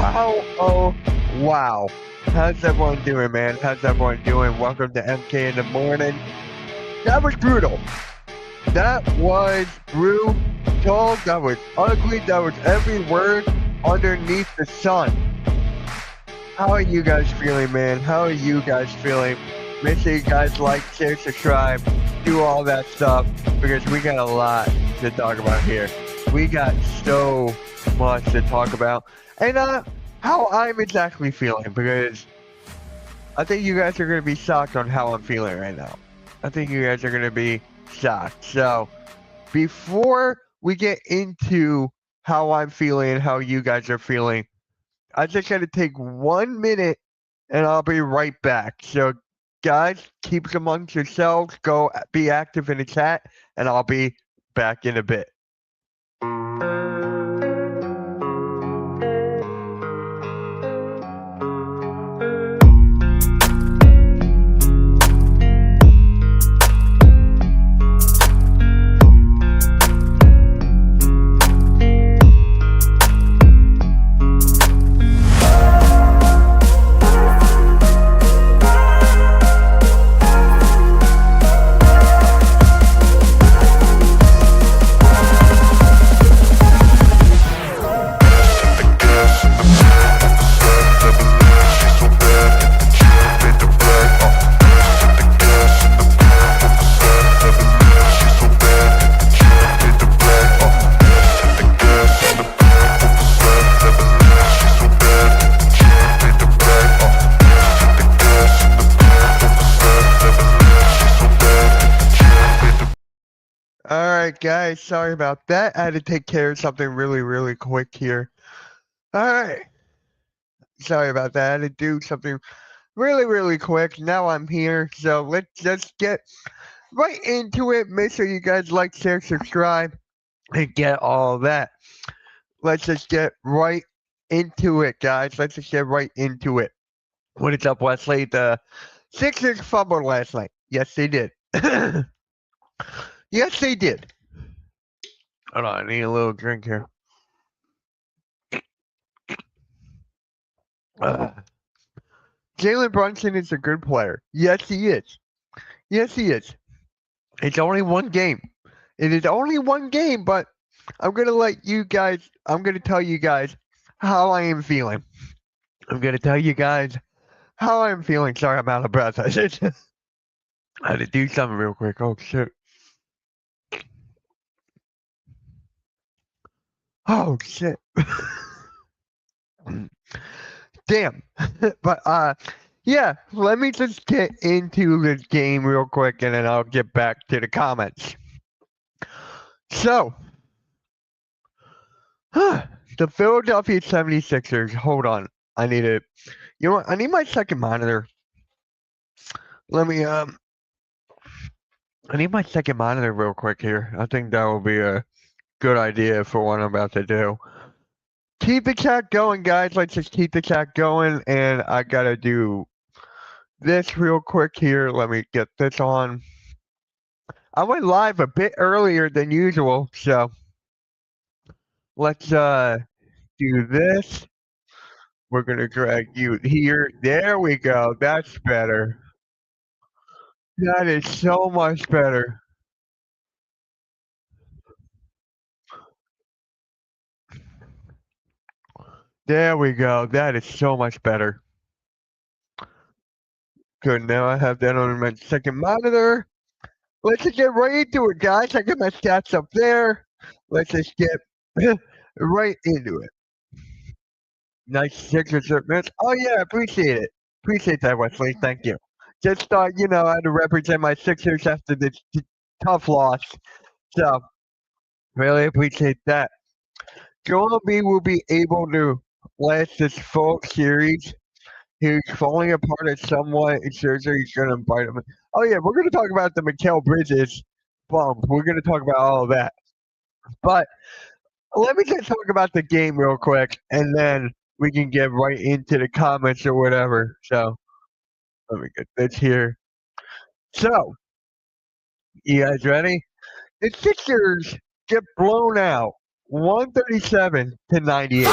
Wow, oh, wow. How's everyone doing, man? How's everyone doing? Welcome to MK in the morning. That was brutal. That was brutal. That was ugly. That was every word underneath the sun. How are you guys feeling, man? How are you guys feeling? Make sure you guys like, share, subscribe, do all that stuff, because we got a lot to talk about here. We got so much to talk about. And how I'm exactly feeling, because I think you guys are going to be shocked on how I'm feeling right now. I think you guys are going to be shocked. So before we get into how I'm feeling and how you guys are feeling, I just got to take 1 minute and I'll be right back. So guys, keep it amongst yourselves. Go be active in the chat and I'll be back in a bit. Alright guys, sorry about that. I had to take care of something really quick here. Alright. Sorry about that. I had to do something really quick. Now I'm here. So let's just get right into it. Make sure you guys like, share, subscribe, and get all that. Let's just get right into it, guys. Let's just get right into it. What is up, Wesley? The Sixers fumbled last night. Yes, they did. Yes, they did. Hold on, I need a little drink here. Jalen Brunson is a good player. Yes, he is. Yes, he is. It's only one game. It is only one game, but I'm going to tell you guys how I am feeling. I'm going to tell you guys how I'm feeling. Sorry, I'm out of breath. I had to do something real quick. Oh, shit. Oh, shit. Damn. But, yeah, let me just get into this game real quick and then I'll get back to the comments. So, the Philadelphia 76ers, hold on. I need it. You know what? I need my second monitor. Let me, I need my second monitor real quick here. I think that will be a good idea for what I'm about to do. Keep the chat going, guys. Let's just keep the chat going. And I got to do this real quick here. Let me get this on. I went live a bit earlier than usual. So let's do this. We're going to drag you here. There we go. That's better. That is so much better. There we go. That is so much better. Good. Now I have that on my second monitor. Let's just get right into it, guys. I got my stats up there. Let's just get right into it. Nice signature, man. Oh, yeah. Appreciate it. Appreciate that, Wesley. Thank you. Just thought, I had to represent my Sixers after this tough loss. So, really appreciate that. Joel B will be able to last this full series. He's falling apart at somewhat. It shows that he's going to bite him. Oh, yeah, we're going to talk about the Mikal Bridges bump. We're going to talk about all of that. But let me just talk about the game real quick, and then we can get right into the comments or whatever. So, let me get this here. So, you guys ready? The Sixers get blown out 137-98.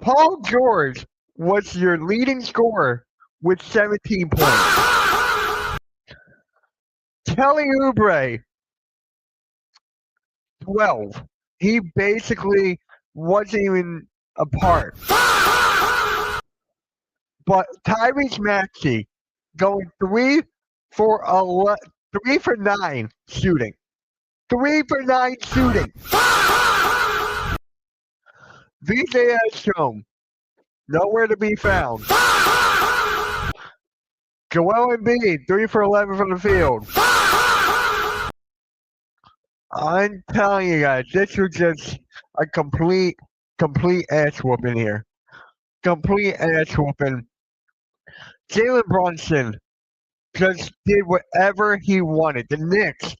Paul George was your leading scorer with 17 points. Kelly Oubre, 12. He basically wasn't even a part. But Tyrese Maxey going 3 for 9 shooting. 3 for 9 shooting. VJ Edstrom, nowhere to be found. Joel Embiid, 3 for 11 from the field. I'm telling you guys, this was just a complete ass whooping here. Complete ass whooping. Jalen Brunson just did whatever he wanted. The Knicks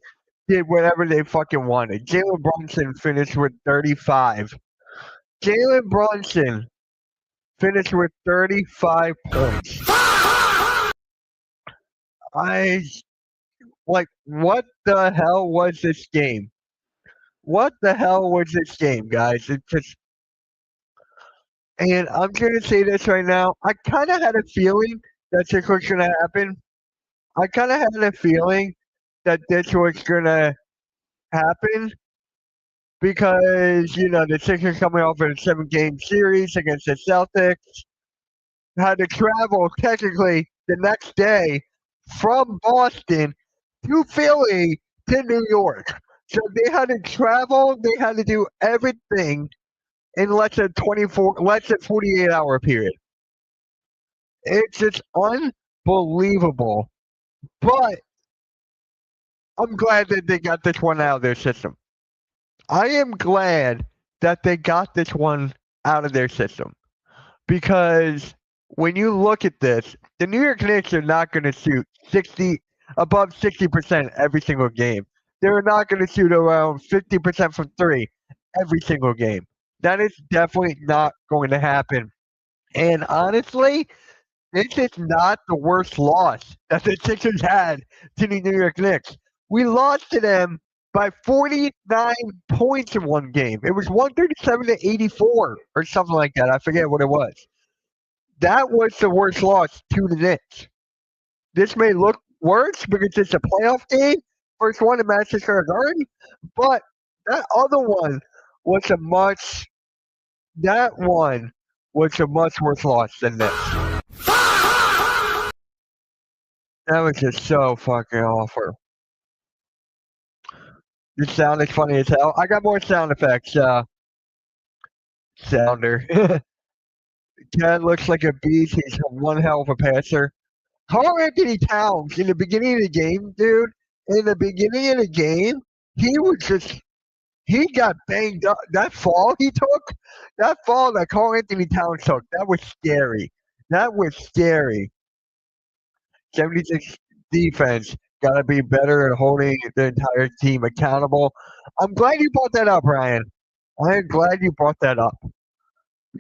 did whatever they fucking wanted. Jalen Brunson finished with 35. Jalen Brunson finished with 35 points. What the hell was this game? What the hell was this game, guys? And I'm gonna say this right now. I kind of had a feeling that this was gonna happen. I kind of had a feeling that this was gonna happen because the Sixers coming off of a 7-game series against the Celtics had to travel technically the next day from Boston to Philly to New York. So they had to travel. They had to do everything in less than 48-hour period. It's just unbelievable. But I'm glad that they got this one out of their system. I am glad that they got this one out of their system. Because when you look at this, the New York Knicks are not going to shoot above 60% every single game. They're not going to shoot around 50% from 3 every single game. That is definitely not going to happen. And honestly, this is not the worst loss that the Sixers had to the New York Knicks. We lost to them by 49 points in one game. It was 137 to 84 or something like that. I forget what it was. That was the worst loss to the Knicks. This may look worse because it's a playoff game, first one in Madison Square Garden, but that other one was a much worse loss than this. That was just so fucking awful. This sounded funny as hell. I got more sound effects. Sounder. Ken looks like a beast. He's one hell of a passer. Karl Anthony Towns in the beginning of the game, dude. In the beginning of the game, he got banged up. That fall that Karl Anthony Towns took, that was scary. 76 defense got to be better at holding the entire team accountable. I'm glad you brought that up, Ryan. I am glad you brought that up.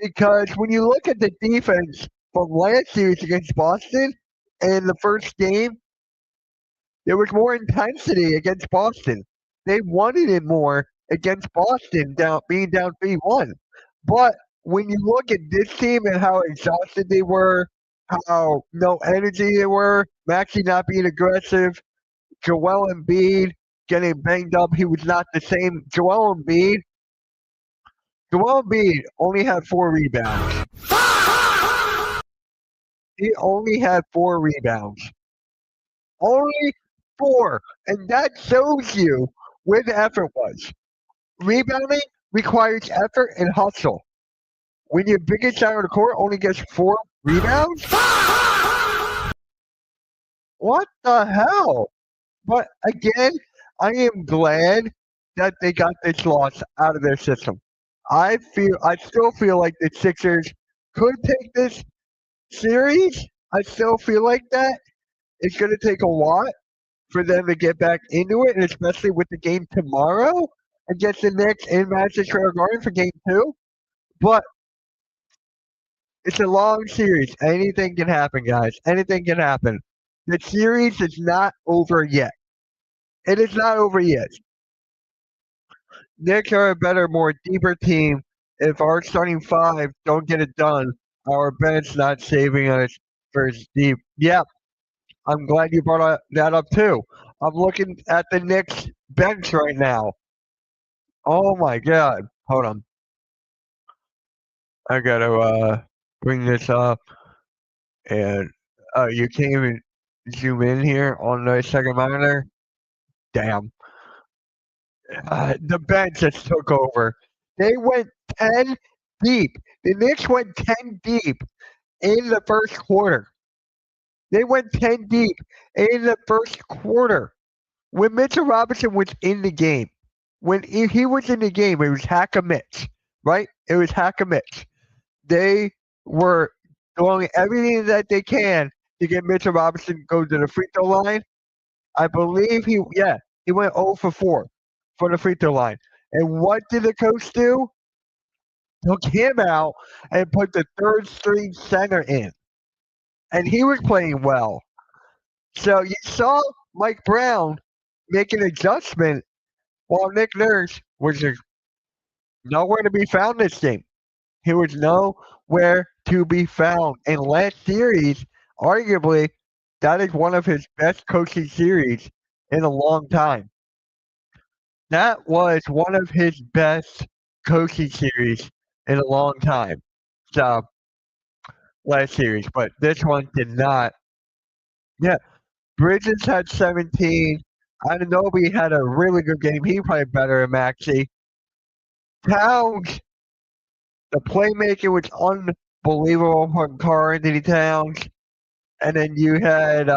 Because when you look at the defense from last series against Boston in the first game, there was more intensity against Boston. They wanted it more against Boston being down 3-1. But when you look at this team and how exhausted they were, how no energy they were, Maxey not being aggressive, Joel Embiid getting banged up, he was not the same. Joel Embiid only had 4 rebounds. He only had 4 rebounds. Only 4. And that shows you where the effort was. Rebounding requires effort and hustle. When your biggest guy on the court only gets 4 rebounds? What the hell? But again, I am glad that they got this loss out of their system. I still feel like the Sixers could take this series. I still feel like that. It's going to take a lot for them to get back into it, and especially with the game tomorrow against the Knicks in Madison Square Garden for Game 2. But it's a long series. Anything can happen, guys. Anything can happen. The series is not over yet. It is not over yet. Knicks are a better, more deeper team if our starting five don't get it done, our bench not saving us for deep. Yeah, I'm glad you brought that up too. I'm looking at the Knicks bench right now. Oh my God! Hold on, I gotta bring this up, and you can't even zoom in here on the second monitor. Damn, the bench just took over. They went 10 deep. The Knicks went 10 deep in the first quarter. They went 10 deep in the first quarter. When Mitchell Robinson was in the game, when he was in the game, it was hack a Mitch, right? It was hack a Mitch. They were doing everything that they can to get Mitchell Robinson to go to the free throw line. I believe he went 0 for 4 for the free throw line. And what did the coach do? Took him out and put the third string center in. And he was playing well. So you saw Mike Brown make an adjustment while Nick Nurse was just nowhere to be found this game. He was nowhere to be found. And last series, arguably, that is one of his best coaching series in a long time. That was one of his best coaching series in a long time. So last series, but this one did not. Yeah, Bridges had 17. Anunoby had a really good game. He played better than Maxey. Towns, the playmaking was unbelievable from Karl Anthony Towns. And then you had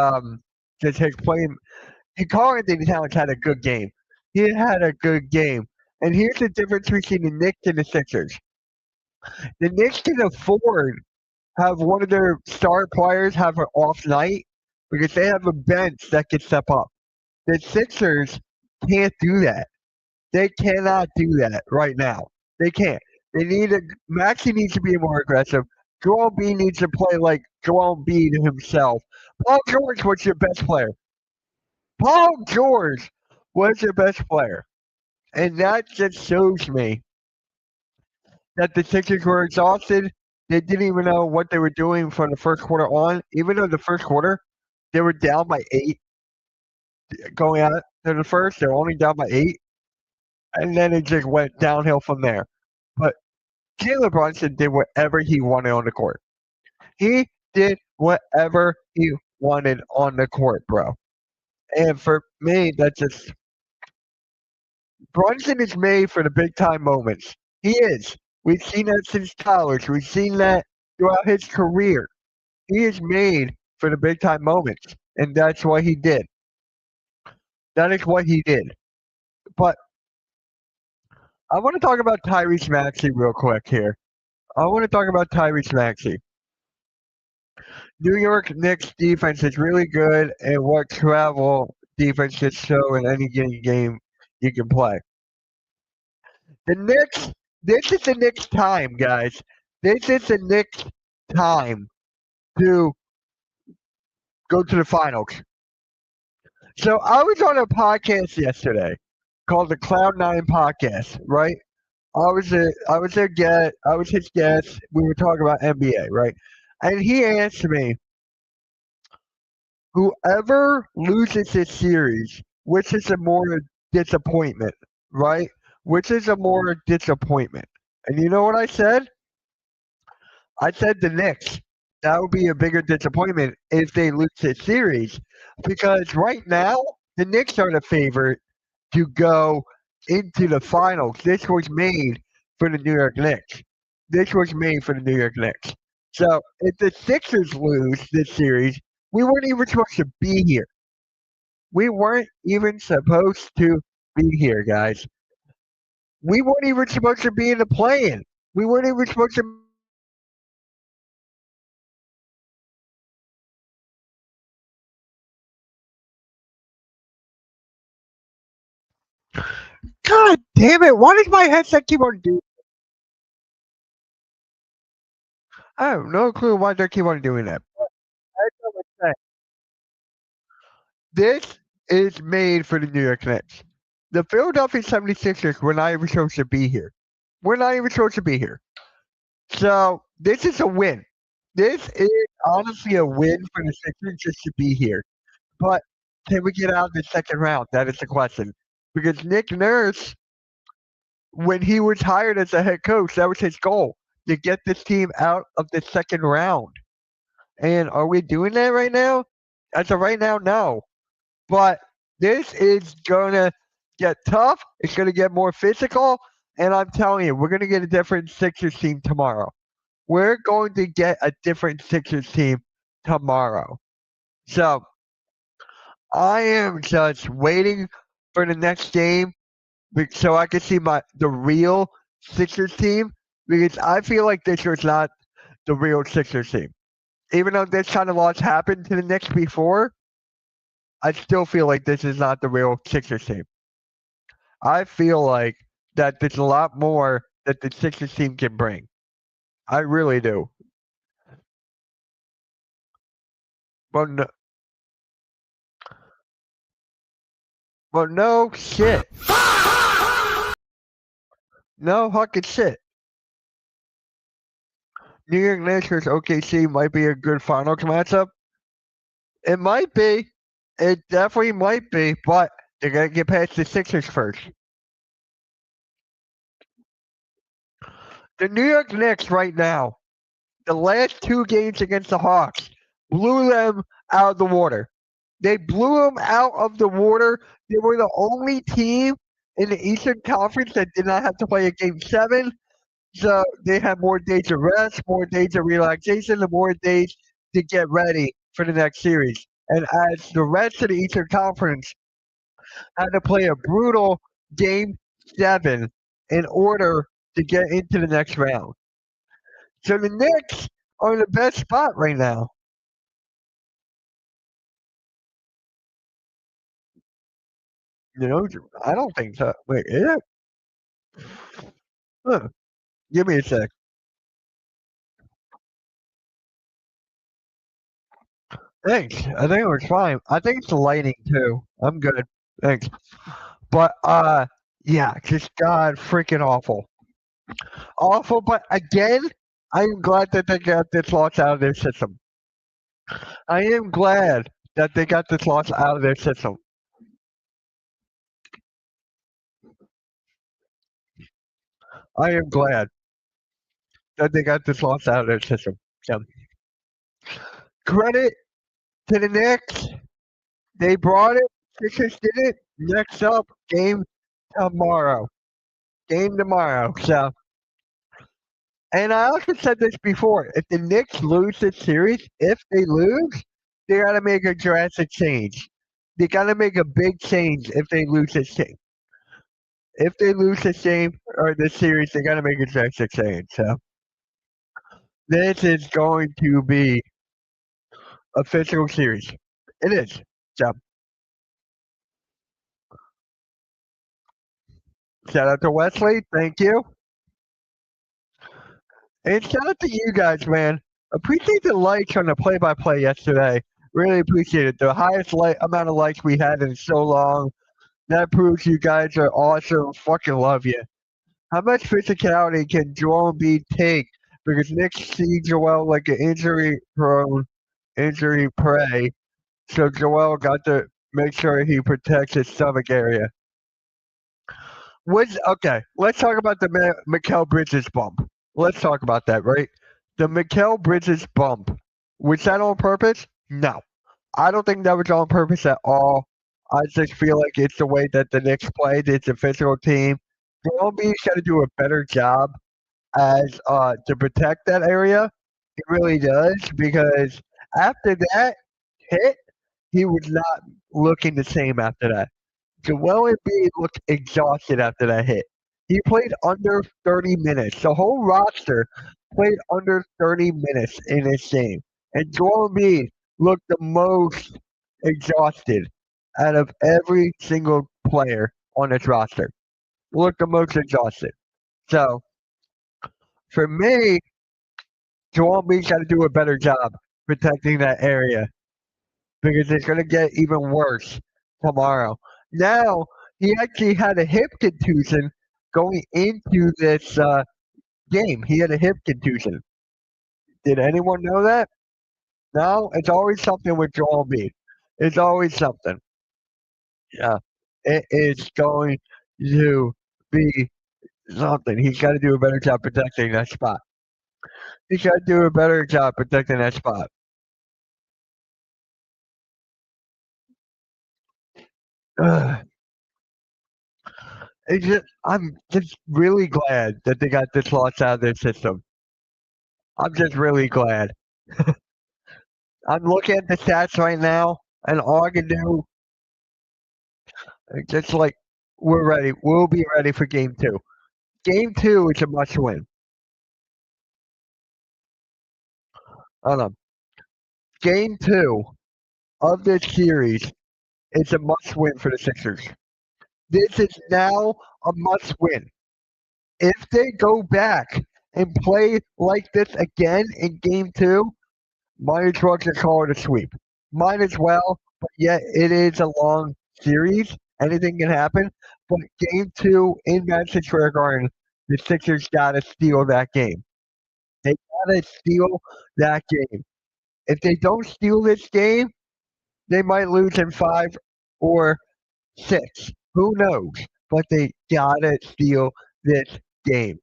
just his play. Karl Anthony Towns had a good game. He had a good game. And here's the difference between the Knicks and the Sixers. The Knicks can afford have one of their star players have an off night because they have a bench that can step up. The Sixers can't do that. They cannot do that right now. They can't. They need a Maxey needs to be more aggressive. Joel B needs to play like Joel B himself. Paul George was your best player. Paul George was your best player. And that just shows me that the Sixers were exhausted. They didn't even know what they were doing from the first quarter on. Even though the first quarter, they were down by 8 going out to the first. They were only down by 8. And then it just went downhill from there. But Jalen Brunson did whatever he wanted on the court. He did whatever he wanted on the court, bro. And for me, that just Brunson is made for the big time moments. He is. We've seen that since college. We've seen that throughout his career. He is made for the big time moments, and that's what he did. That is what he did. But I want to talk about Tyrese Maxey real quick here. I want to talk about Tyrese Maxey. New York Knicks defense is really good, and what travel defense can show in any given game you can play. The Knicks, this is the Knicks' time, guys. This is the Knicks' time to go to the finals. So I was on a podcast yesterday called the Cloud9 Podcast, right? I was his guest. We were talking about NBA, right? And he asked me, whoever loses this series, which is a more disappointment, right? Which is a more disappointment. And you know what I said? I said the Knicks. That would be a bigger disappointment if they lose this series. Because right now, the Knicks are the favorite to go into the finals. This was made for the New York Knicks. This was made for the New York Knicks. So if the Sixers lose this series, we weren't even supposed to be here. We weren't even supposed to be here, guys. We weren't even supposed to be in the play-in. We weren't even supposed to. God damn it! Why does my headset keep on doing? I have no clue why they keep on doing that. That's what I'm saying. This is made for the New York Knicks. The Philadelphia 76ers were not even supposed to be here. We're not even supposed to be here. So this is a win. This is honestly a win for the Sixers just to be here. But can we get out of the second round? That is the question. Because Nick Nurse, when he was hired as a head coach, that was his goal to get this team out of the second round. And are we doing that right now? As of right now, no. But this is going to get tough. It's going to get more physical. And I'm telling you, we're going to get a different Sixers team tomorrow. We're going to get a different Sixers team tomorrow. So I am just waiting for the next game so I can see the real Sixers team because I feel like this was not the real Sixers team. Even though this kind of loss happened to the Knicks before, I still feel like this is not the real Sixers team. I feel like that there's a lot more that the Sixers team can bring. I really do. But no, but no shit. No fucking shit. New York Knicks versus OKC might be a good finals matchup. It might be. It definitely might be, but they gotta get past the Sixers first. The New York Knicks right now, the last two games against the Hawks, blew them out of the water. They blew them out of the water. They were the only team in the Eastern Conference that did not have to play a game seven. So they had more days of rest, more days of relaxation, and more days to get ready for the next series. And as the rest of the Eastern Conference had to play a brutal game seven in order to get into the next round. So the Knicks are in the best spot right now. You know, I don't think so. Wait, is it? Huh. Give me a sec. Thanks. I think it was fine. I think it's the lighting too. I'm good. Thanks. But yeah, just God freaking awful. Awful, but again, I am glad that they got this loss out of their system. I am glad that they got this loss out of their system. I am glad that they got this loss out of their system. So, credit to the Knicks. They brought it. Sixers did it. Next up, game tomorrow. Game tomorrow. So, and I also said this before. If the Knicks lose this series, if they lose, they got to make a drastic change. They got to make a big change if they lose this game. If they lose this game or this series, they got to make a drastic change. So this is going to be a physical series. It is. So shout out to Wesley. Thank you. And shout out to you guys, man. Appreciate the likes on the play-by-play yesterday. Really appreciate it. The highest amount of likes we had in so long. That proves you guys are awesome. Fucking love you. How much physicality can Joel Embiid take? Because Nick see Joel like an injury-prone, injury prey. So Joel got to make sure he protects his stomach area. Okay? Let's talk about the Mikal Bridges bump. Let's talk about that, right? The Mikal Bridges bump. Was that on purpose? No. I don't think that was on purpose at all. I just feel like it's the way that the Knicks played. It's a physical team. Joel Embiid's got to do a better job as to protect that area. He really does because after that hit, he was not looking the same after that. Joel Embiid looked exhausted after that hit. He played under 30 minutes. The whole roster played under 30 minutes in this game. And Joel Embiid looked the most exhausted out of every single player on this roster. Looked the most exhausted. So, for me, Joel Embiid's got to do a better job protecting that area because it's going to get even worse tomorrow. Now, he actually had a hip contusion going into this game. He had a hip contusion. Did anyone know that? No, it's always something with Joel Embiid. It's always something. Yeah, it is going to be something. He's got to do a better job protecting that spot. He's got to do a better job protecting that spot. Ugh. I'm just really glad that they got this loss out of their system. I'm just really glad. I'm looking at the stats right now, and all I can do is just like we're ready. We'll be ready for game two. Game two is a must win. Hold on. Game two of this series is a must win for the Sixers. This is now a must win. If they go back and play like this again in game two, might as well just call it a sweep. Might as well, but yet it is a long series. Anything can happen. But game two in Madison Square Garden, the Sixers gotta steal that game. They gotta steal that game. If they don't steal this game, they might lose in five or six. Who knows? But they gotta steal this game.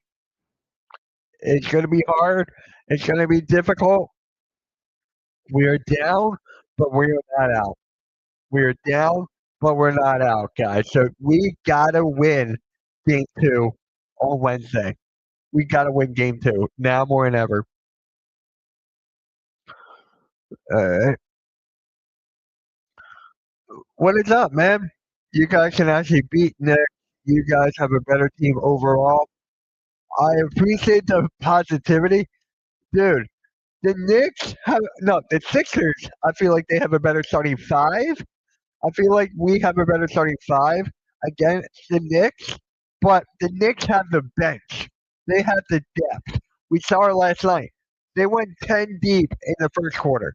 It's gonna be hard. It's gonna be difficult. We are down, but we are not out. We are down, but we're not out, guys. So we gotta win game two on Wednesday. We gotta win game two now more than ever. Uh, what is up, man? You guys can actually beat Nick. You guys have a better team overall. I appreciate the positivity, dude. The Knicks have no. The Sixers. I feel like they have a better starting five. I feel like we have a better starting five against the Knicks, but the Knicks have the bench. They have the depth. We saw it last night. They went 10 deep in the first quarter.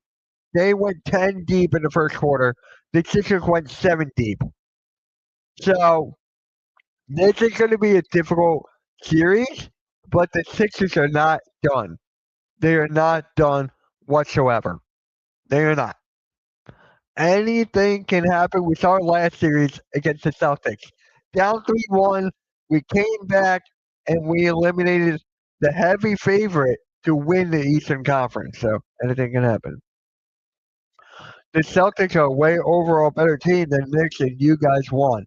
They went 10 deep in the first quarter. The Sixers went 7 deep. So this is going to be a difficult series, but the Sixers are not done. They are not done whatsoever. They are not. Anything can happen. We saw it last series against the Celtics. Down 3-1, we came back and we eliminated the heavy favorite to win the Eastern Conference. So anything can happen. The Celtics are a way overall better team than Knicks, and you guys won.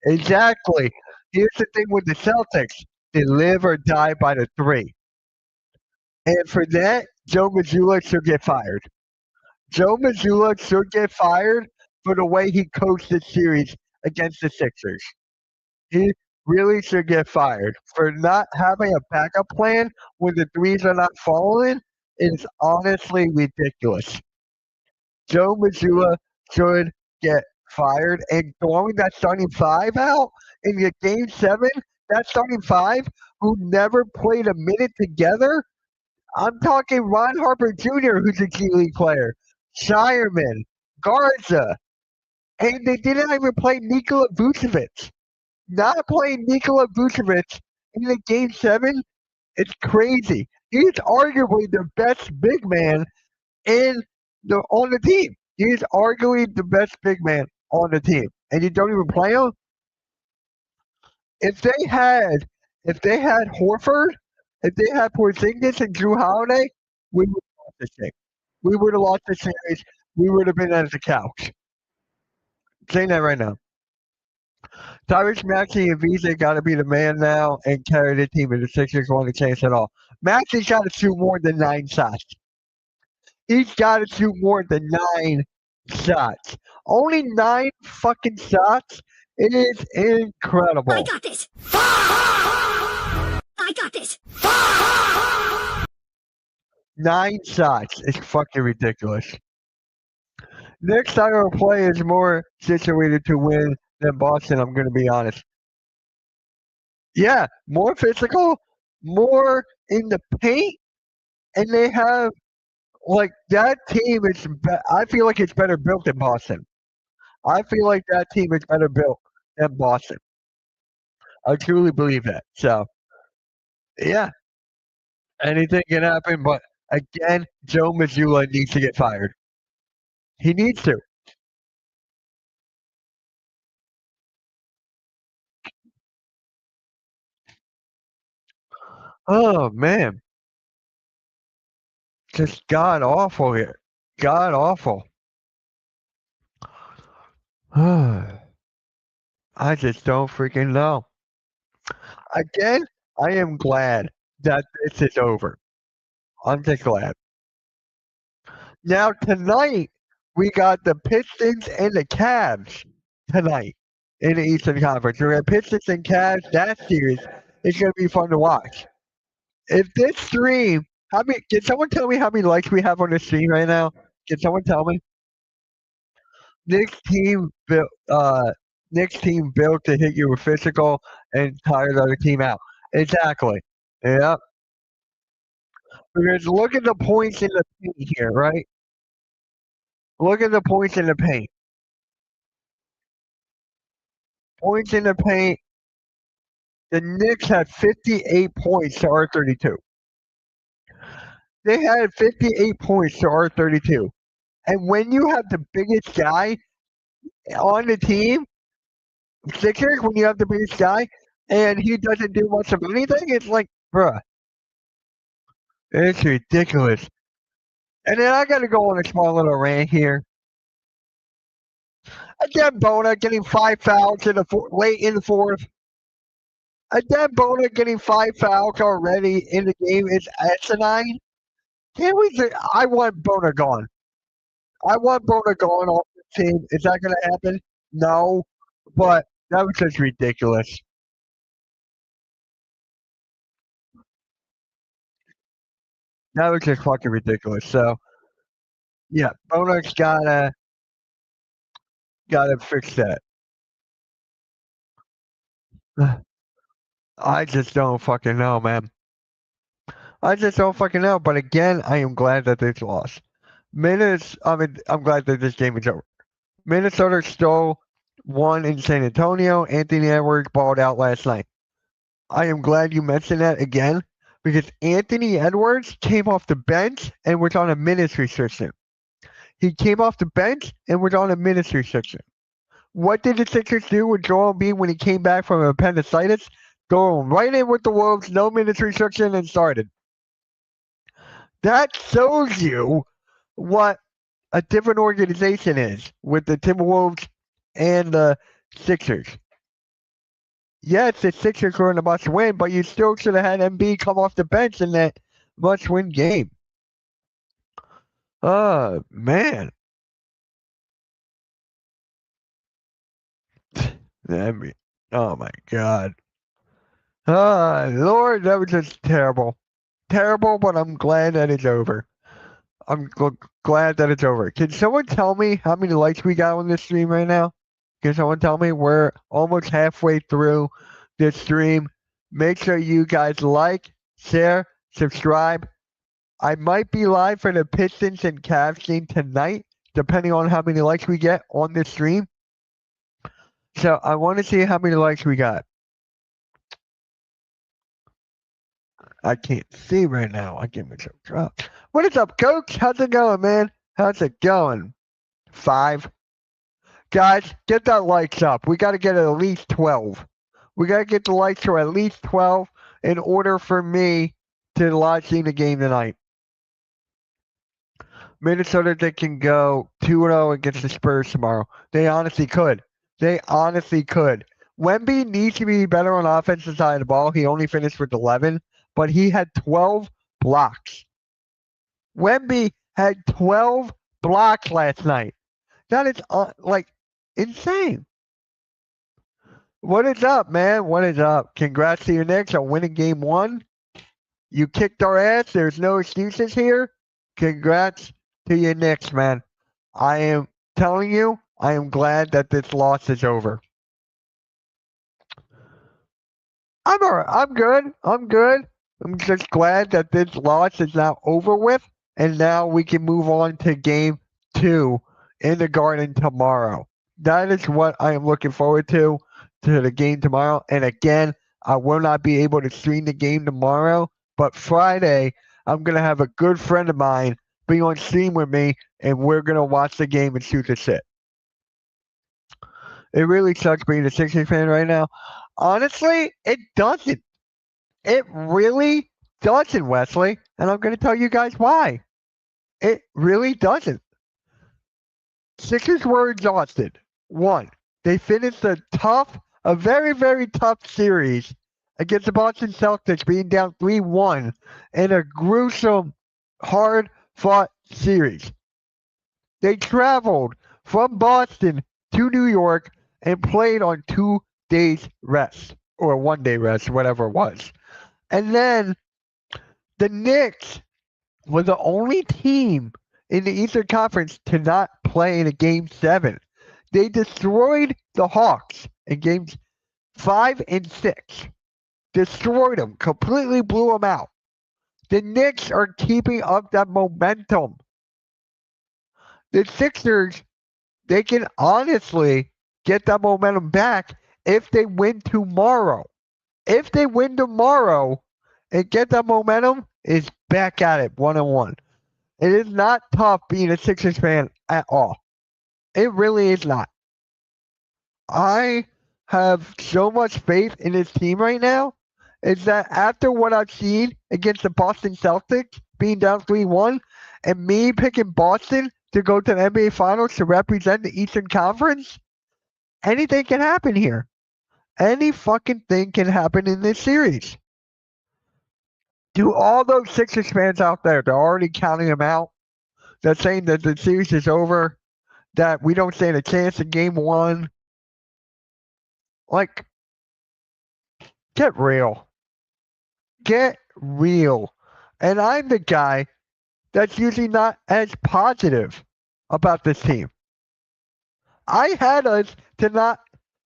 Exactly. Here's the thing with the Celtics: they live or die by the three. And for that, Joe Mazzulla should get fired. Joe Mazzulla should get fired for the way he coached this series against the Sixers. He really should get fired for not having a backup plan when the threes are not falling. Is honestly ridiculous. Joe Mazzulla should get fired, and throwing that starting five out in the game seven, that starting five who never played a minute together. I'm talking Ron Harper Jr., who's a G League player, Shireman, Garza, and they didn't even play Nikola Vucevic. Not playing Nikola Vucevic in the game seven, it's crazy. He's arguably the best big man in on the team. He's arguably the best big man on the team, and you don't even play him. If they had, if they had Horford, if they had Porzingis and Drew Holiday, we would have lost this game. We would have lost the series. We would have been at the couch. Saying that right now. Tyrese Maxey and VJ got to be the man now and carry the team, and the Sixers won't have a chance at all. Maxey's got to shoot more than 9 shots. He's got to shoot more than 9 shots. Only 9 fucking shots. It is incredible. I got this. I got this. 9 shots. It's fucking ridiculous. Next time our play is more situated to win than Boston, I'm going to be honest. Yeah, more physical, more in the paint, and they have like that team is. I feel like it's better built than Boston. I feel like that team is better built than Boston. I truly believe that. So, yeah, anything can happen. But again, Joe Mazzulla needs to get fired. He needs to. Oh man, just god awful here. God awful. I just don't freaking know. Again, I am glad that this is over. I'm just glad. Now tonight we got the Pistons and the Cavs tonight in the Eastern Conference. We're at Pistons and Cavs. That series is going to be fun to watch. If this stream, how many? Can someone tell me how many likes we have on the stream right now? Can someone tell me? Nick's team built. Nick's team built to hit you with physical and tire the other team out. Exactly. Yeah. Because look at the points in the paint here, right? Look at the points in the paint. Points in the paint. The Knicks had 58 points to our 32. They had 58 points to our 32. And when you have the biggest guy on the team, Sixers, when you have the biggest guy, and he doesn't do much of anything, it's like, bruh, it's ridiculous. And then I got to go on a small little rant here. Again, Bona getting 5 fouls in late in the fourth. Again, Bona getting 5 fouls already in the game is asinine. Can we? I want Bona gone. I want Bona gone off the team. Is that going to happen? No, but that was just ridiculous. That was just fucking ridiculous. So yeah, Bona's gotta fix that. I just don't fucking know, man. I just don't fucking know. But again, I am glad that this lost. I'm glad that this game is over. Minnesota stole one in San Antonio. Anthony Edwards balled out last night. I am glad you mentioned that again because Anthony Edwards came off the bench and was on a minutes restriction. He came off the bench and was on a minutes restriction. What did the Sixers do with Joel Embiid when he came back from appendicitis? Go right in with the Wolves, no minutes restriction, and started. That shows you what a different organization is with the Timberwolves and the Sixers. Yes, the Sixers were in a must-win, but you still should have had Embiid come off the bench in that must-win game. Oh, man. Oh, my God. Oh, Lord, that was just terrible. Terrible, but I'm glad that it's over. I'm glad that it's over. Can someone tell me how many likes we got on this stream right now? Can someone tell me? We're almost halfway through this stream. Make sure you guys like, share, subscribe. I might be live for the Pistons and Cavs game tonight, depending on how many likes we get on this stream. So I want to see how many likes we got. I can't see right now. I give myself a drop. What is up, Coach? How's it going, man? How's it going? 5. Guys, get that likes up. We got to get at least 12. We got to get the likes to at least 12 in order for me to live stream the game tonight. Minnesota, they can go 2-0 against the Spurs tomorrow. They honestly could. They honestly could. Wemby needs to be better on the offensive side of the ball. He only finished with 11, but he had 12 blocks. Wemby had 12 blocks last night. That is like insane. What is up, man? What is up? Congrats to your Knicks on winning game 1. You kicked our ass. There's no excuses here. Congrats to your Knicks, man. I am telling you, I am glad that this loss is over. I'm all right. I'm good. I'm good. I'm just glad that this loss is now over with, and now we can move on to game 2 in the Garden tomorrow. That is what I am looking forward to. to the game tomorrow. And again, I will not be able to stream the game tomorrow, but Friday, I'm going to have a good friend of mine be on stream with me, and we're going to watch the game and shoot the shit. It really sucks being a Sixers fan right now. Honestly, it doesn't. It really doesn't, Wesley. And I'm going to tell you guys why. It really doesn't. Sixers were exhausted. One, they finished a very, very tough series against the Boston Celtics, being down 3-1 in a gruesome, hard-fought series. They traveled from Boston to New York and played on 2 days rest, or 1 day rest, whatever it was. And then the Knicks were the only team in the Eastern Conference to not play in a Game 7. They destroyed the Hawks in Games 5 and 6. Destroyed them, completely blew them out. The Knicks are keeping up that momentum. The Sixers, they can honestly get that momentum back if they win tomorrow. If they win tomorrow and get that momentum, is back at it 1-1. It is not tough being a Sixers fan at all. It really is not. I have so much faith in this team right now. Is that after what I've seen against the Boston Celtics, being down 3-1, and me picking Boston to go to the NBA Finals to represent the Eastern Conference, anything can happen here. Any fucking thing can happen in this series. To all those Sixers fans out there, they're already counting them out. They're saying that the series is over, that we don't stand a chance in Game 1. Like, get real. Get real. And I'm the guy that's usually not as positive about this team. I had us to not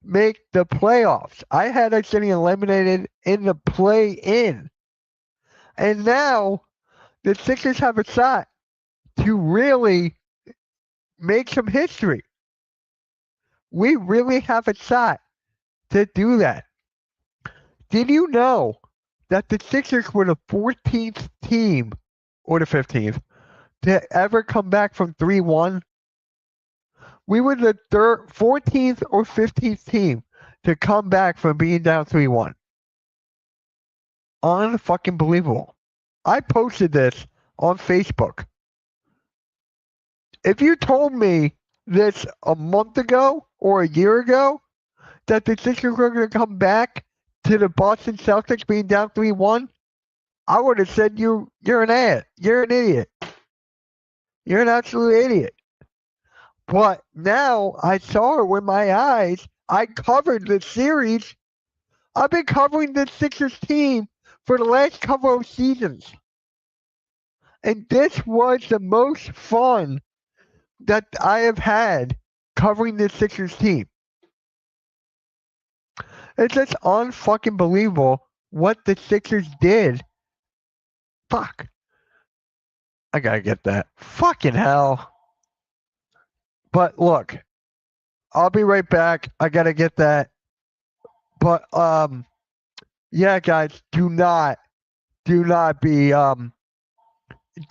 make the playoffs. I had us getting eliminated in the play-in. And now the Sixers have a shot to really make some history. We really have a shot to do that. Did you know that the Sixers were the 14th team, or the 15th, to ever come back from 3-1? We were the 14th or 15th team to come back from being down 3-1. Unfucking believable. I posted this on Facebook. If you told me this a month ago or a year ago that the Sixers were going to come back to the Boston Celtics being down 3-1, I would have said you're an idiot. You're an idiot. You're an absolute idiot. But now I saw it with my eyes. I covered the series. I've been covering the Sixers team for the last couple of seasons. And this was the most fun that I have had covering the Sixers team. It's just unfucking believable what the Sixers did. Fuck. I gotta get that. Fucking hell. But look, I'll be right back. I gotta get that. But yeah, guys, do not be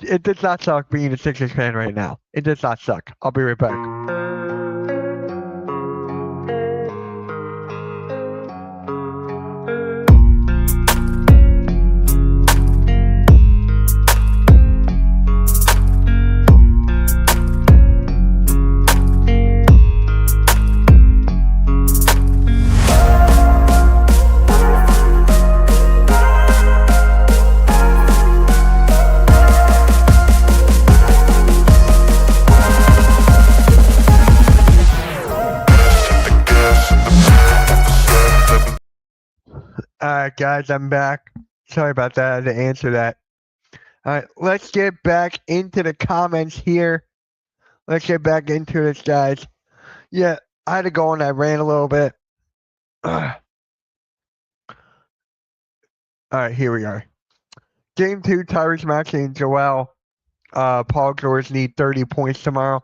it does not suck being a Sixers fan right now. It does not suck. I'll be right back. Alright, guys, I'm back. Sorry about that. I had to answer that. Alright, let's get back into the comments here. Let's get back into this, guys. Yeah, I had to go and I ran a little bit. Alright, here we are. Game 2, Tyrese Maxey and Joel. Paul George need 30 points tomorrow.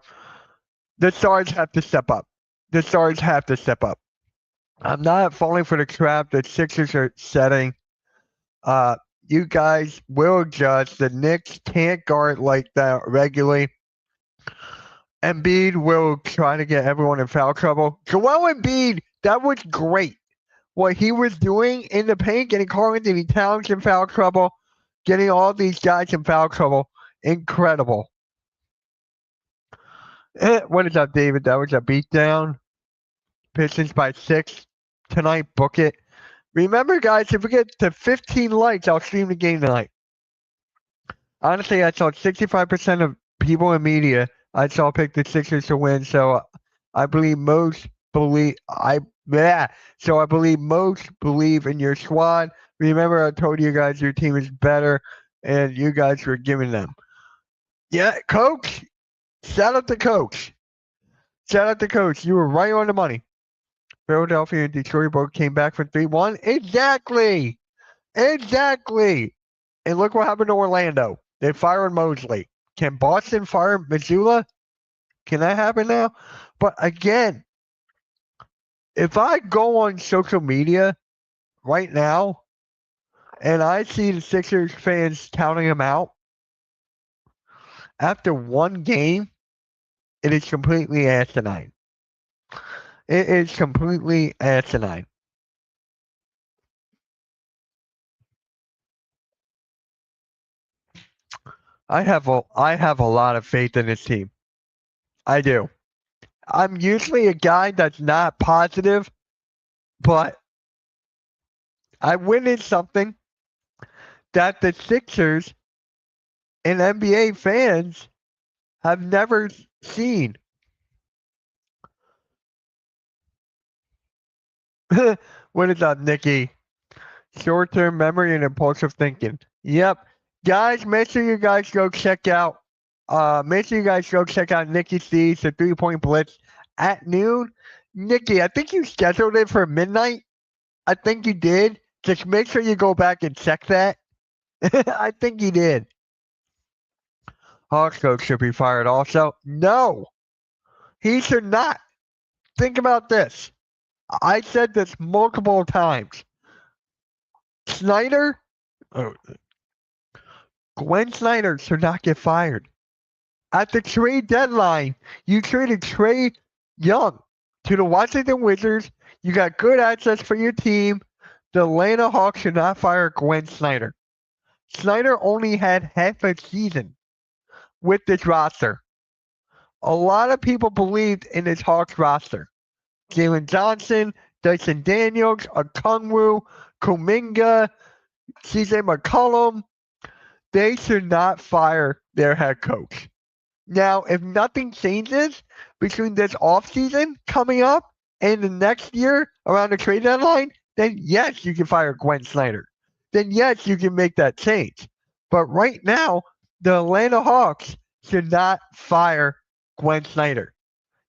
The Stars have to step up. The Stars have to step up. I'm not falling for the trap that Sixers are setting. You guys will adjust. The Knicks can't guard like that regularly. Embiid will try to get everyone in foul trouble. Joel Embiid, that was great. What he was doing in the paint, getting Karl Anthony Towns in foul trouble, getting all these guys in foul trouble. Incredible. What is up, David? That was a beatdown. Pistons by 6 tonight. Book it. Remember, guys, if we get to 15 likes, I'll stream the game tonight. Honestly, I saw 65% of people in media I saw pick the Sixers to win, so I believe most believe So I believe most believe in your squad. Remember, I told you guys your team is better, and you guys were giving them. Yeah, coach. Shout out to coach. Shout out to coach. You were right on the money. Philadelphia and Detroit both came back from 3-1. Exactly. Exactly. And look what happened to Orlando. They fired Mosley. Can Boston fire Missoula? Can that happen now? But again, if I go on social media right now and I see the Sixers fans counting them out, after one game, it is completely asinine. It is completely asinine. I have a lot of faith in this team. I do. I'm usually a guy that's not positive, but I witnessed something that the Sixers and NBA fans have never seen. What is up, Nikki? Short-term memory and impulsive thinking. Yep. Guys, make sure you guys go check out Nikki C's The 3-Point Blitz at noon. Nikki, I think you scheduled it for midnight. I think you did. Just make sure you go back and check that. I think you did. Hawks coach should be fired also. No, he should not. Think about this. I said this multiple times. Snyder, Gwen Snyder should not get fired. At the trade deadline, you traded Trae Young to the Washington Wizards. You got good assets for your team. The Atlanta Hawks should not fire Gwen Snyder. Snyder only had half a season with this roster. A lot of people believed in this Hawks roster. Jalen Johnson, Dyson Daniels, Okongwu, Kuminga, CJ McCollum. They should not fire their head coach. Now, if nothing changes between this offseason coming up and the next year around the trade deadline, then yes, you can fire Gwen Snyder. Then yes, you can make that change. But right now, the Atlanta Hawks should not fire Gwen Snyder.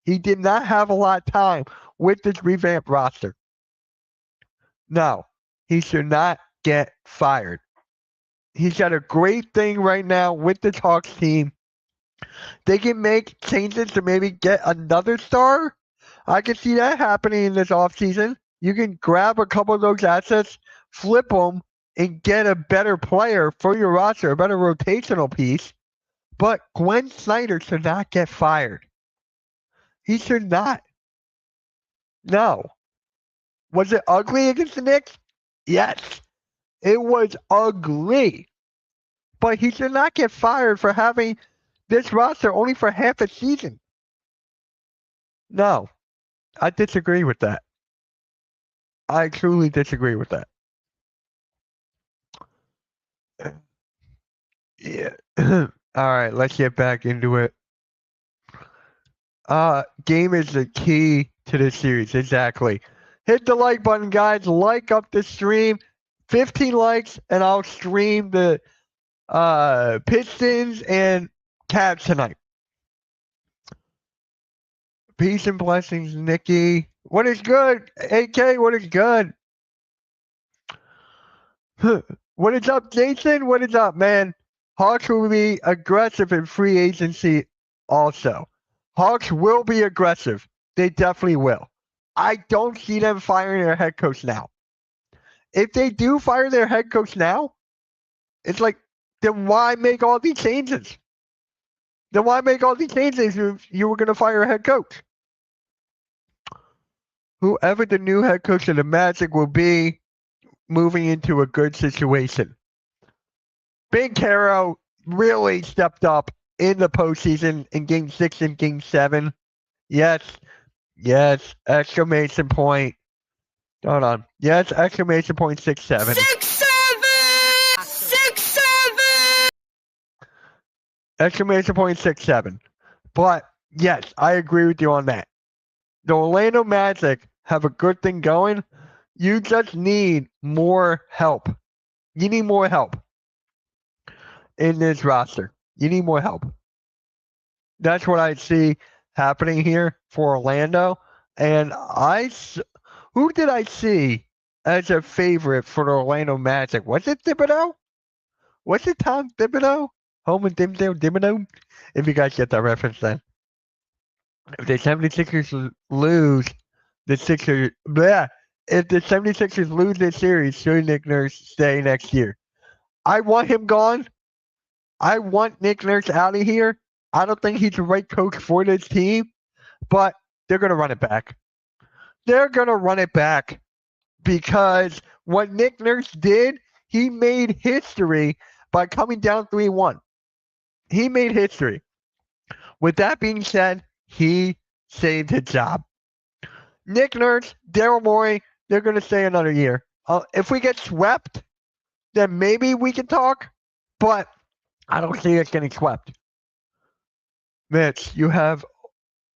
He did not have a lot of time with this revamped roster. No, he should not get fired. He's got a great thing right now with the Hawks team. They can make changes to maybe get another star. I can see that happening in this offseason. You can grab a couple of those assets, flip them, and get a better player for your roster, a better rotational piece. But Gwen Snyder should not get fired. He should not. No. Was it ugly against the Knicks? Yes. It was ugly. But he should not get fired for having this roster only for half a season. No. I disagree with that. I truly disagree with that. Yeah. All right, let's get back into it. Game is the key to this series. Exactly. Hit the like button, guys. Like up the stream. 15 likes, and I'll stream the Pistons and Cavs tonight. Peace and blessings, Nikki. What is good? AK, what is good? What is up, Jason? What is up, man? Hawks will be aggressive in free agency also. Hawks will be aggressive. They definitely will. I don't see them firing their head coach now. If they do fire their head coach now, it's like, then why make all these changes? Then why make all these changes if you were going to fire a head coach? Whoever the new head coach of the Magic will be, moving into a good situation. Big Caro really stepped up in the postseason in Game 6 and Game 7. Yes, exclamation point. Hold on. Yes, exclamation point 6-7. 6-7! 6-7! Exclamation point 6-7. But yes, I agree with you on that. The Orlando Magic have a good thing going. You just need more help. You need more help in this roster. You need more help. That's what I see happening here for Orlando. And who did I see as a favorite for the Orlando Magic? Was it Thibodeau? Was it Tom Thibodeau? Home and Thibodeau? If you guys get that reference then. If the 76ers lose, the Sixers, bleh, if the 76ers lose this series, should Nick Nurse stay next year? I want him gone. I want Nick Nurse out of here. I don't think he's the right coach for this team, but they're going to run it back. They're going to run it back because what Nick Nurse did, he made history by coming down 3-1. He made history. With that being said, he saved his job. Nick Nurse, Daryl Morey, they're going to stay another year. If we get swept, then maybe we can talk, but I don't see us getting swept. Mitch, you have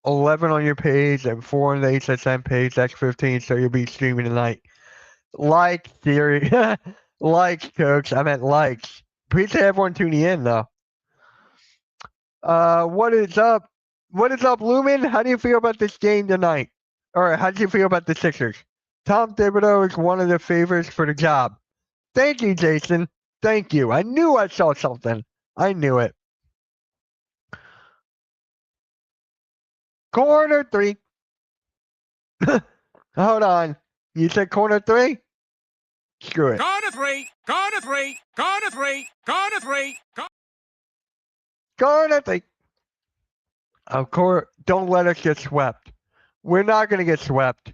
11 on your page and 4 on the HSN page. That's 15, so you'll be streaming tonight. Like theory. Likes, Cooks. I meant likes. Appreciate everyone tuning in, though. What is up? What is up, Lumen? How do you feel about this game tonight? Or how do you feel about the Sixers? Tom Thibodeau is one of the favorites for the job. Thank you, Jason. Thank you. I knew I saw something. I knew it. Corner 3. Hold on. You said corner 3? Screw it. Corner 3! Corner 3! Corner 3! Corner 3! Corner 3. Of course, don't let us get swept. We're not going to get swept.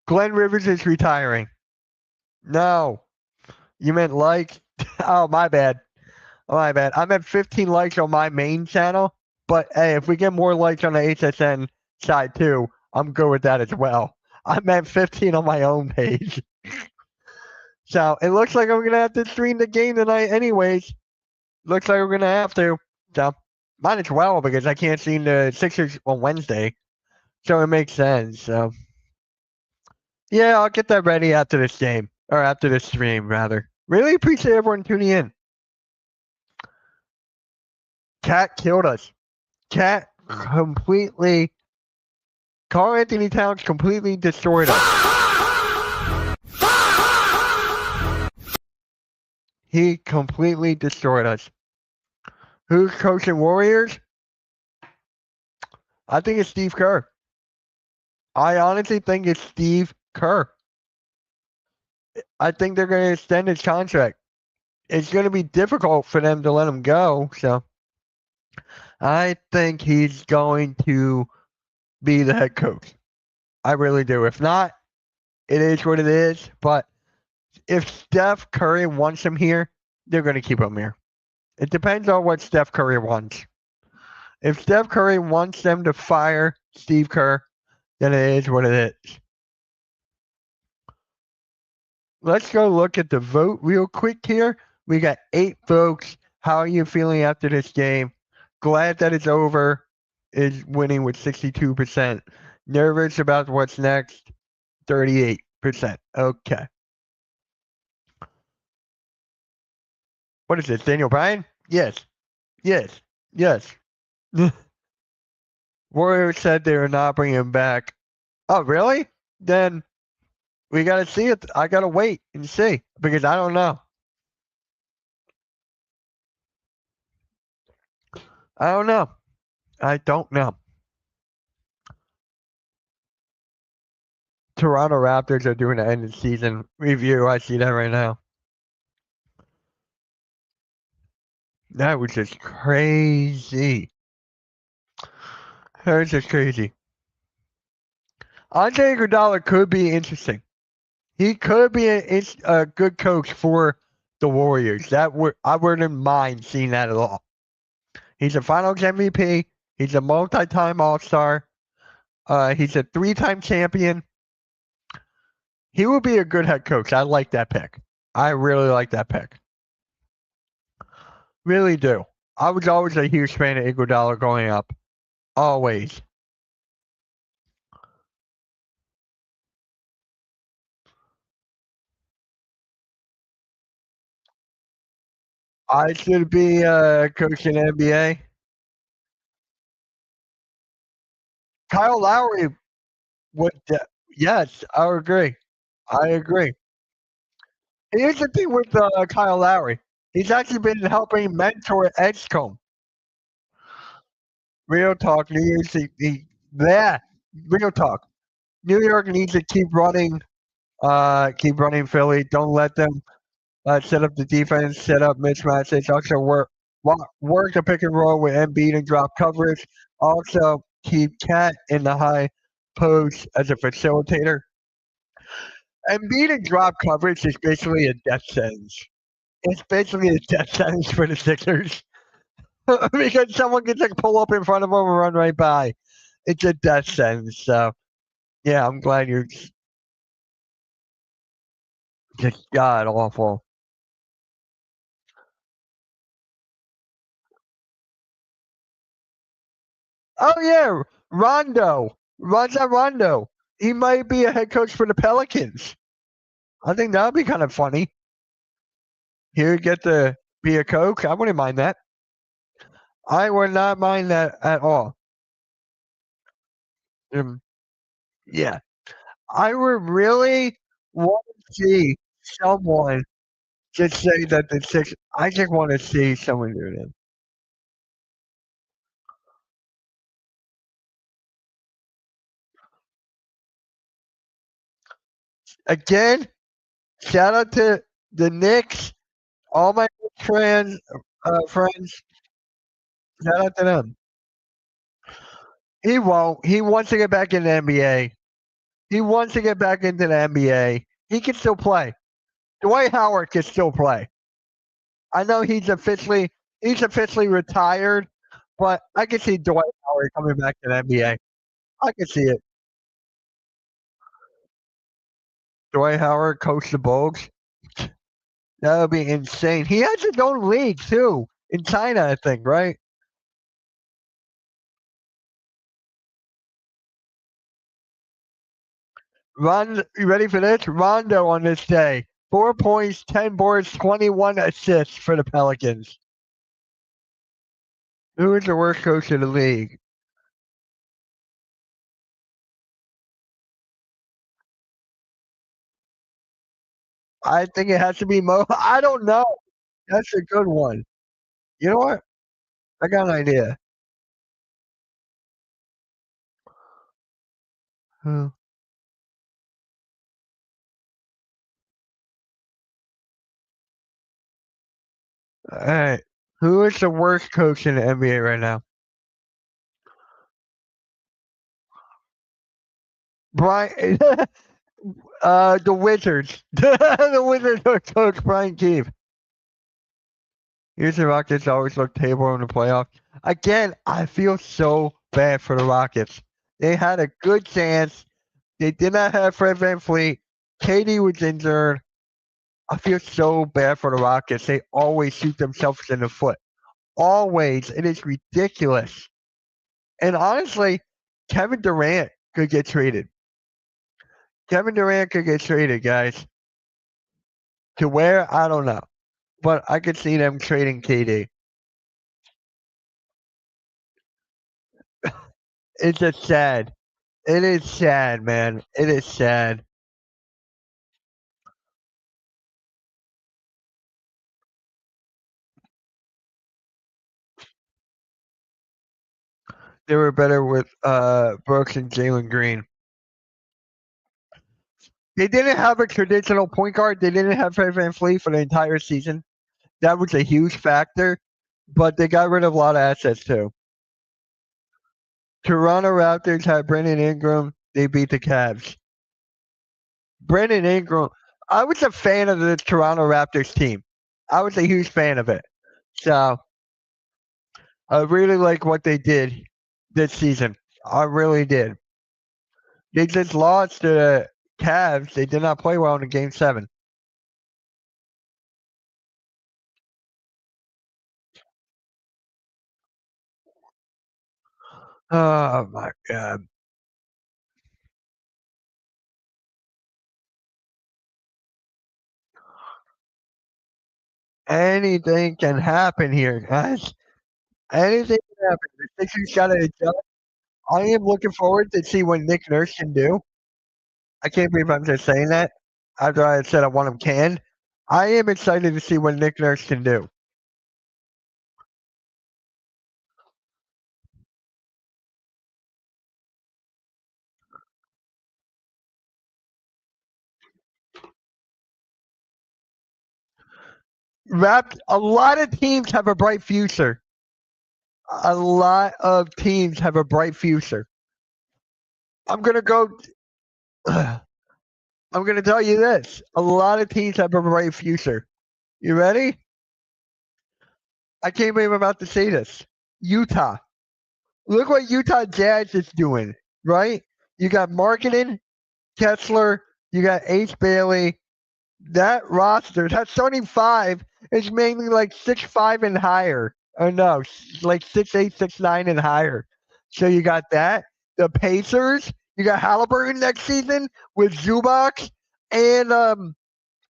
Glenn Rivers is retiring. No. You meant likes? Oh, my bad. My bad. I meant 15 likes on my main channel. But hey, if we get more likes on the HSN side too, I'm good with that as well. I meant 15 on my own page. So it looks like I'm going to have to stream the game tonight anyways. Looks like we're going to have to. So might as well because I can't see the Sixers on Wednesday. So it makes sense. So yeah, I'll get that ready after this game. Or after this stream, rather. Really appreciate everyone tuning in. Cat killed us. Cat completely. Karl Anthony Towns completely destroyed us. He completely destroyed us. Who's coaching Warriors? I think it's Steve Kerr. I honestly think it's Steve Kerr. I think they're going to extend his contract. It's going to be difficult for them to let him go. So I think he's going to be the head coach. I really do. If not, it is what it is. But if Steph Curry wants him here, they're going to keep him here. It depends on what Steph Curry wants. If Steph Curry wants them to fire Steve Kerr, then it is what it is. Let's go look at the vote real quick here. We got 8 votes. How are you feeling after this game? Glad that it's over is winning with 62%. Nervous about what's next, 38%. Okay. What is this, Daniel Bryan? Yes. Warriors said they were not bringing him back. Oh, really? Then we got to see it. I got to wait and see because I don't know. I don't know. Toronto Raptors are doing an end of season review. I see that right now. That was just crazy. That was just crazy. Andre Iguodala could be interesting. He could be a good coach for the Warriors. I wouldn't mind seeing that at all. He's a Finals MVP. He's a multi-time All-Star. He's a 3-time champion. He would be a good head coach. I like that pick. I really like that pick. Really do. I was always a huge fan of Iguodala growing up. Always. I should be coaching NBA. Kyle Lowry would. Yes, I agree. I agree. Here's the thing with Kyle Lowry. He's actually been helping mentor Edgecombe. Real talk. New York City. Yeah, real talk. New York needs to keep running Philly. Don't let them set up the defense, set up mismatches. Also work the pick and roll with Embiid and drop coverage. Also keep Cat in the high post as a facilitator. Embiid and drop coverage is basically a death sentence. It's basically a death sentence for the Sixers because someone can just pull up in front of them and run right by. It's a death sentence. So yeah, I'm glad you're just god awful. Oh yeah, Rondo. He might be a head coach for the Pelicans. I think that would be kind of funny. Here, get to be a coach. I wouldn't mind that. I would not mind that at all. Um, yeah, I would really want to see someone just say that the six. I just want to see someone do that. Again, shout out to the Knicks, all my friends. Shout out to them. He won't. He wants to get back in the NBA. He wants to get back into the NBA. He can still play. Dwight Howard can still play. I know he's officially retired, but I can see Dwight Howard coming back to the NBA. I can see it. Dwight Howard coach the Bulls. That would be insane. He has his own league too in China, I think, right? You ready for this? Rondo on this day. 4 points, 10 boards, 21 assists for the Pelicans. Who is the worst coach in the league? I think it has to be Mo. I don't know. That's a good one. You know what? I got an idea. Who? All right. Who is the worst coach in the NBA right now? Brian, the Wizards. The Wizards coach Brian Keefe. Here's the Rockets always look terrible in the playoffs. Again, I feel so bad for the Rockets. They had a good chance. They did not have Fred VanVleet. KD was injured. I feel so bad for the Rockets. They always shoot themselves in the foot. Always. It is ridiculous. And honestly, Kevin Durant could get traded. Kevin Durant could get traded, guys. To where? I don't know. But I could see them trading KD. It's just sad. It is sad, man. It is sad. They were better with Brooks and Jalen Green. They didn't have a traditional point guard. They didn't have Fred VanVleet for the entire season. That was a huge factor, but they got rid of a lot of assets too. Toronto Raptors had Brandon Ingram. They beat the Cavs. Brandon Ingram. I was a fan of the Toronto Raptors team. I was a huge fan of it. So I really like what they did this season. I really did. They just lost to the Cavs. They did not play well in Game 7. Oh my God. Anything can happen here, guys. Anything can happen. The Sixers got to adjust. I am looking forward to see what Nick Nurse can do. I can't believe I'm just saying that after I had said I want him canned. I am excited to see what Nick Nurse can do. A lot of teams have a bright future. A lot of teams have a bright future. I'm gonna go. I'm gonna tell you this. A lot of teams have a bright future. You ready? I can't believe I'm about to say this. Utah. Look what Utah Jazz is doing, right? You got marketing, Kessler, you got Ace Bailey. That roster, that starting five is mainly like 6'5" and higher. Or no, like 6'8", 6'9" and higher. So you got that. The Pacers, you got Halliburton next season with Zubac and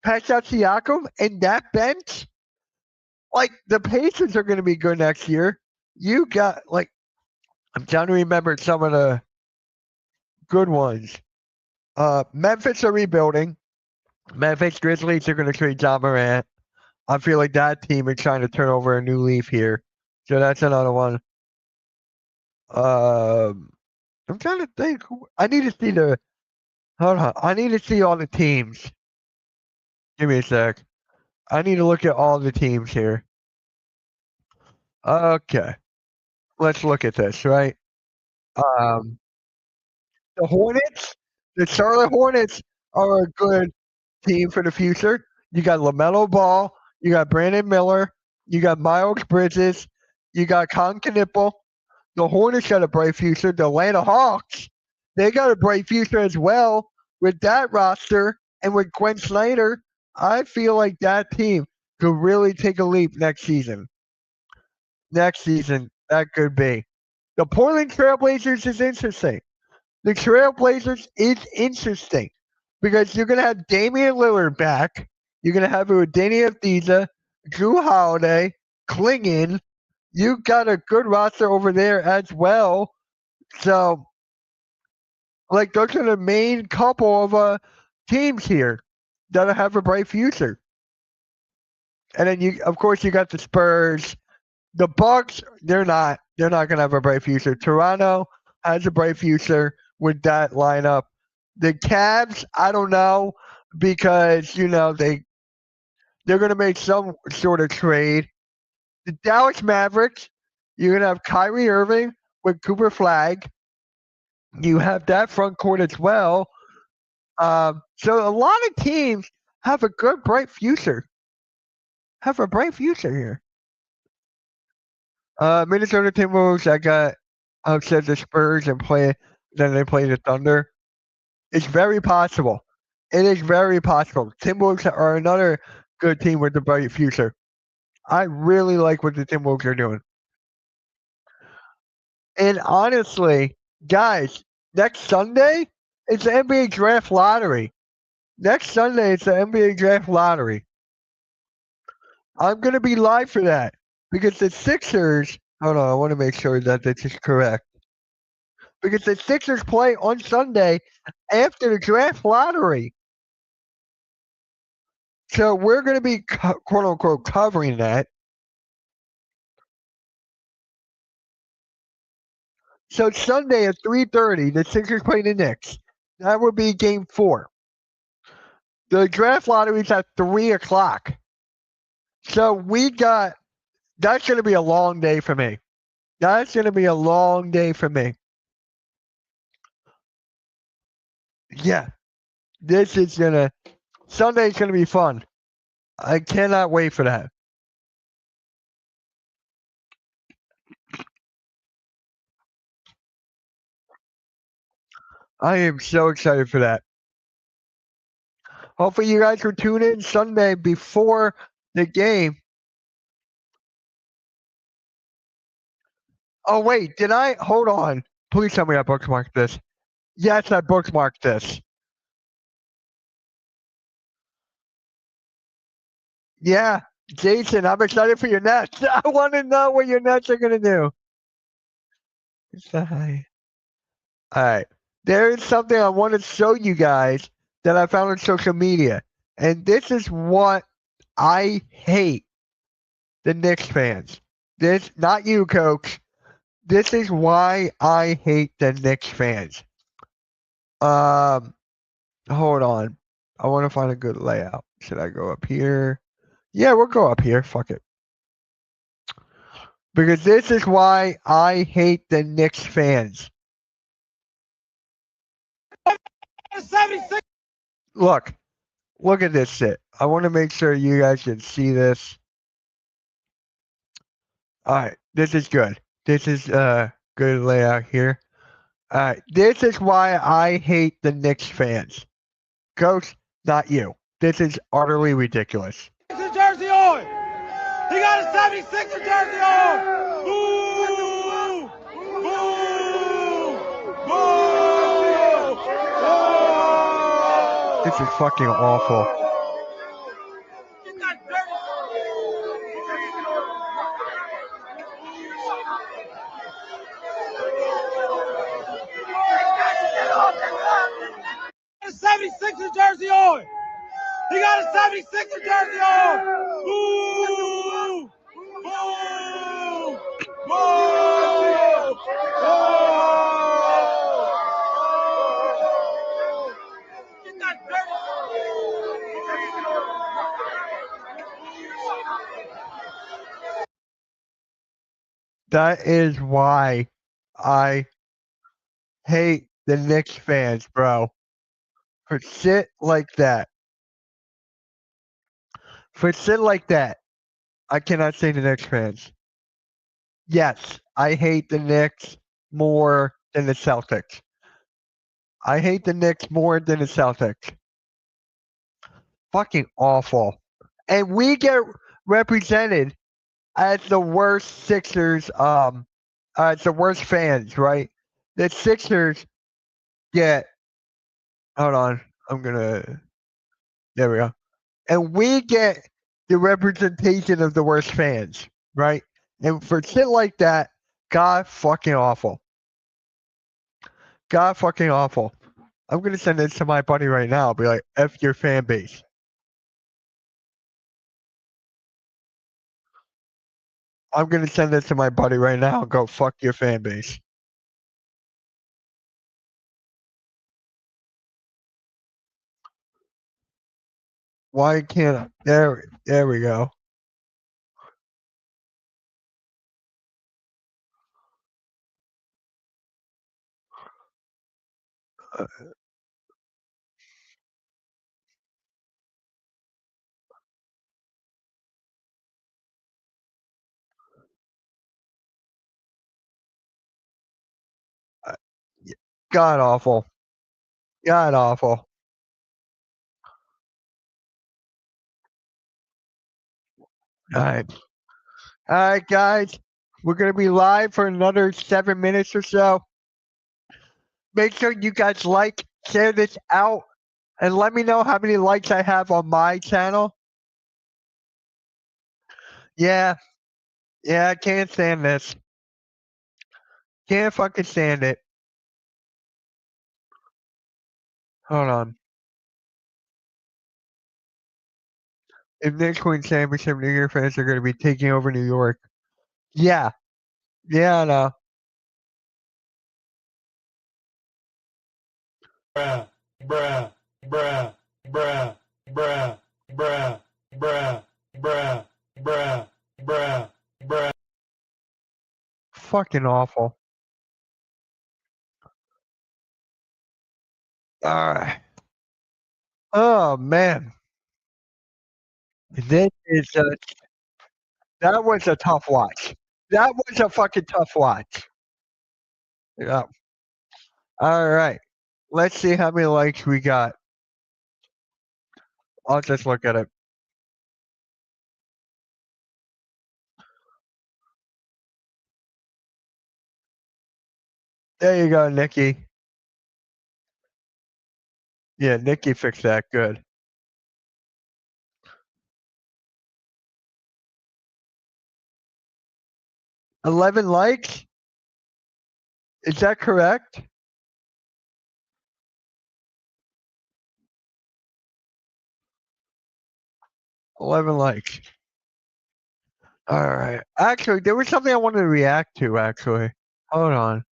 Pascal Siakam, and that bench. Like the Pacers are going to be good next year. You got like I'm trying to remember some of the good ones. Memphis are rebuilding. Memphis Grizzlies are going to trade John Morant. I feel like that team is trying to turn over a new leaf here. So that's another one. Um, I'm trying to think. I need to see the. Hold on. I need to see all the teams. Give me a sec. I need to look at all the teams here. Okay. Let's look at this, right? Um, the Hornets, the Charlotte Hornets are a good team for the future. You got LaMelo Ball, you got Brandon Miller, you got Miles Bridges, you got Con Knipple. The Hornets got a bright future. The Atlanta Hawks, they got a bright future as well with that roster and with Gwen Snyder. I feel like that team could really take a leap next season. Next season, that could be. The Portland Trailblazers is interesting. The Trailblazers is interesting because you're going to have Damian Lillard back. You're going to have Udini Afdiza, Drew Holiday, Klingon. You got a good roster over there as well. So, like, those are the main couple of teams here that have a bright future. And then you, of course, you got the Spurs. The Bucks, they're not. They're not going to have a bright future. Toronto has a bright future with that lineup. The Cavs, I don't know because they're going to make some sort of trade. The Dallas Mavericks, you're going to have Kyrie Irving with Cooper Flag. You have that front court as well. So a lot of teams have a good, bright future. Have a bright future here. Minnesota Timberwolves, I got upset the Spurs and then they play the Thunder. It's very possible. It is very possible. Timberwolves are another good team with a bright future. I really like what the Timberwolves are doing. And honestly, guys, next Sunday, it's the NBA Draft Lottery. Next Sunday, it's the NBA Draft Lottery. I'm going to be live for that because the Sixers, hold on, I want to make sure that this is correct. Because the Sixers play on Sunday after the Draft Lottery. So we're going to be, quote unquote, covering that. So Sunday at 3:30, the Sixers play the Knicks. That would be Game 4. The draft lottery's at 3 o'clock. So that's going to be a long day for me. That's going to be a long day for me. Yeah. Sunday's going to be fun. I cannot wait for that. I am so excited for that. Hopefully you guys will tune in Sunday before the game. Oh, wait, did I? Hold on. Please tell me I bookmarked this. Yes, I bookmarked this. Yeah, Jason, I'm excited for your Nets. I want to know what your Nets are going to do. All right. There is something I want to show you guys that I found on social media. And this is what I hate the Knicks fans. This, not you, coach. This is why I hate the Knicks fans. Hold on. I want to find a good layout. Should I go up here? Yeah, we'll go up here. Fuck it. Because this is why I hate the Knicks fans. 76. Look at this shit. I want to make sure you guys can see this. All right, this is good. This is good layout here. All right, this is why I hate the Knicks fans. Coach, not you. This is utterly ridiculous. Jersey on. He got a 76er jersey on. Boo! Boo! Boo! This is fucking awful. A 76er jersey on. He got a 76er jersey on. Boo! Boo! Boo! That is why I hate the Knicks fans, bro. For shit like that. For shit like that, I cannot say the Knicks fans. Yes, I hate the Knicks more than the Celtics. I hate the Knicks more than the Celtics. Fucking awful. And we get represented as the worst Sixers, as the worst fans, right? The Sixers get, hold on, there we go. And we get the representation of the worst fans, right? And for shit like that, God fucking awful. God fucking awful. I'm gonna send this to my buddy right now. I'll be like, F your fan base. I'm gonna send this to my buddy right now and go fuck your fan base. Why can't I? There we go. God awful. God awful. All right. All right, guys. We're going to be live for another 7 minutes or so. Make sure you guys like, share this out, and let me know how many likes I have on my channel. Yeah. Yeah, I can't stand this. Can't fucking stand it. Hold on. If Knicks win championship, New York fans are going to be taking over New York. Yeah. Yeah, I know. Bruh, bruh, bruh, bruh, bruh, bruh, bruh, bruh, bruh, bruh, bruh. Fucking awful. Alright. Oh, man. This is that was a tough watch. That was a fucking tough watch. Yeah. Alright. Let's see how many likes we got. I'll just look at it. There you go, Nikki. Yeah, Nikki fixed that. Good. 11 likes? Is that correct? $11 likes. Alright. Actually, there was something I wanted to react to, actually. Hold on.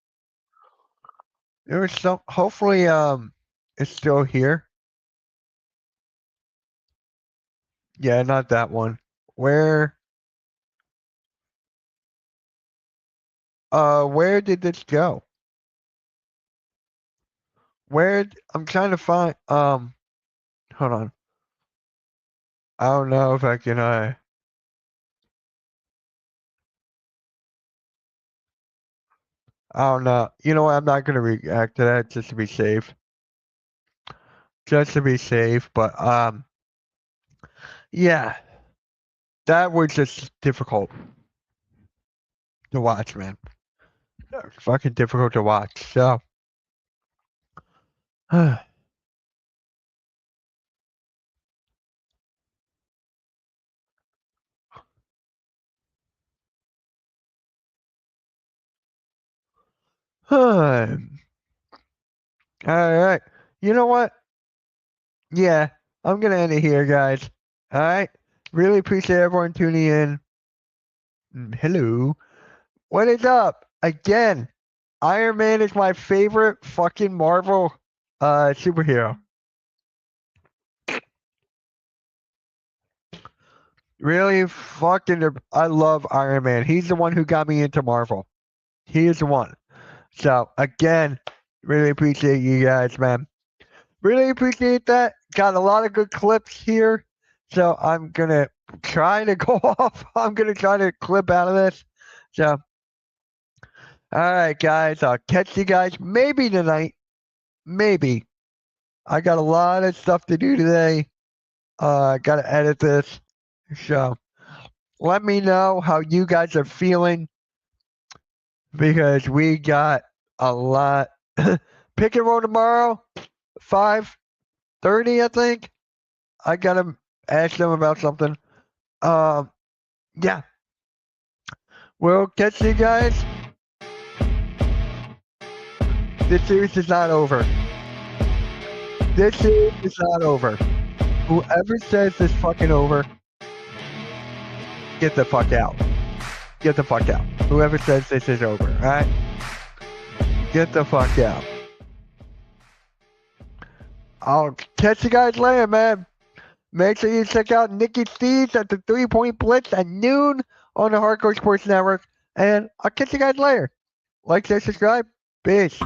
There was some hopefully it's still here. Yeah, not that one. Where did this go? I'm trying to find hold on. I don't know if I can I don't know. You know what? I'm not gonna react to that just to be safe. Just to be safe, but yeah. That was just difficult to watch, man. That was fucking difficult to watch. So all right. You know what? Yeah, I'm gonna end it here, guys. All right. Really appreciate everyone tuning in. Hello. What is up? Again, Iron Man is my favorite fucking Marvel superhero. Really fucking I love Iron Man. He's the one who got me into Marvel. He is the one. So again, really appreciate you guys, man. Really appreciate that. Got a lot of good clips here. So I'm gonna try to go off. I'm gonna try to clip out of this. So all right, guys. I'll catch you guys maybe tonight. Maybe. I got a lot of stuff to do today. I gotta edit this. So let me know how you guys are feeling because we got a lot. Pick and roll tomorrow, 5:30, I think. I gotta ask them about something. Yeah. We'll catch you guys. This series is not over. This series is not over. Whoever says it's fucking over, get the fuck out. Get the fuck out. Whoever says this is over, alright? Get the fuck out. I'll catch you guys later, man. Make sure you check out Nikki Steves at the 3-Point Blitz at noon on the Hardcore Sports Network. And I'll catch you guys later. Like, share, subscribe. Peace.